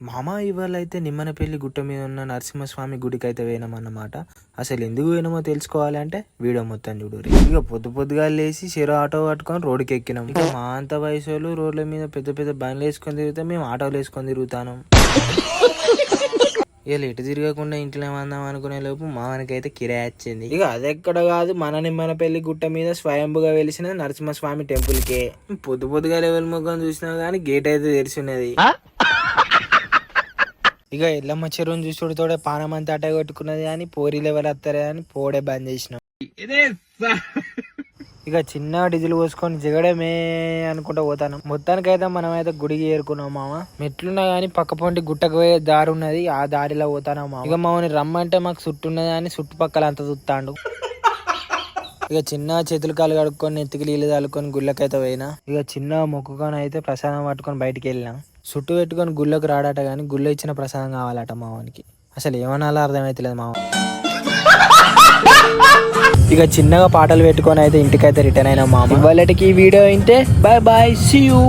మామ ఇవాళ అయితే నిమ్మనపల్లి గుట్ట మీద ఉన్న నరసింహస్వామి గుడికి అయితే పోయినామన్నమాట. అసలు ఎందుకు పోయినామో తెలుసుకోవాలంటే వీడియో మొత్తం చూడు. ఇక పొద్దుగా లేచి చెరో ఆటో పట్టుకొని రోడ్డుకి ఎక్కినాం. ఇక మా అంత వయసు వాళ్ళు రోడ్ల మీద పెద్ద పెద్ద బండ్లు వేసుకొని తిరుగుతాం, మేము ఆటోలు వేసుకొని తిరుగుతాను. ఇక ఎటు తిరగకుండా ఇంట్లో మందాం అనుకునే లోపు మామనికైతే కిరాయి వచ్చింది. ఇక అదెక్కడ కాదు, మన నిమ్మనపల్లి గుట్ట మీద స్వయంభుగా వెలిసిన నరసింహస్వామి టెంపుల్ కే. పొద్దుగా లెవెల్ ముఖం చూసినా గానీ గేట్ అయితే తెరిచిన్నది. ఇక ఎల్లమ్మ చెరువుని చూసుడుతోడే పానం అంతా అట్ట కొట్టుకున్నది కానీ పోరీ లెవెల్ వస్తారే అని పోడే బంద్ చేసినాం. ఇక చిన్న డీజిల్ పోసుకొని జిగడమే అనుకుంటా పోతాను. మొత్తానికైతే మనం అయితే గుడికి చేరుకున్నాం మామ. మెట్లున్నా గానీ పక్క పొంటి గుట్టకు పోయే దారి ఉన్నది, ఆ దారిలో పోతాను మామ. ఇక మామని రమ్మంటే మాకు చుట్టున్నది అని చుట్టుపక్కల అంతా చూస్తాడు. ఇక చిన్న చేతులు కాలు కడుక్కొని ఎత్తుకి నీళ్ళు తలుకొని గుళ్ళకైతే పోయినా. ఇక చిన్న మొక్కుకొని అయితే ప్రసాదం పట్టుకొని బయటికి వెళ్ళినా. చుట్టు పెట్టుకొని గుళ్ళకు రాడట కానీ గుళ్ళో ఇచ్చిన ప్రసాదం కావాలట మావానికి. అసలు ఏమనాలో అర్థమైతలేదు మావ. ఇక చిన్నగా పాటలు పెట్టుకొని అయితే ఇంటికైతే రిటర్న్ అయినా మామ. ఇవాళకి ఈ వీడియో అయితే బై బై, సీ యూ.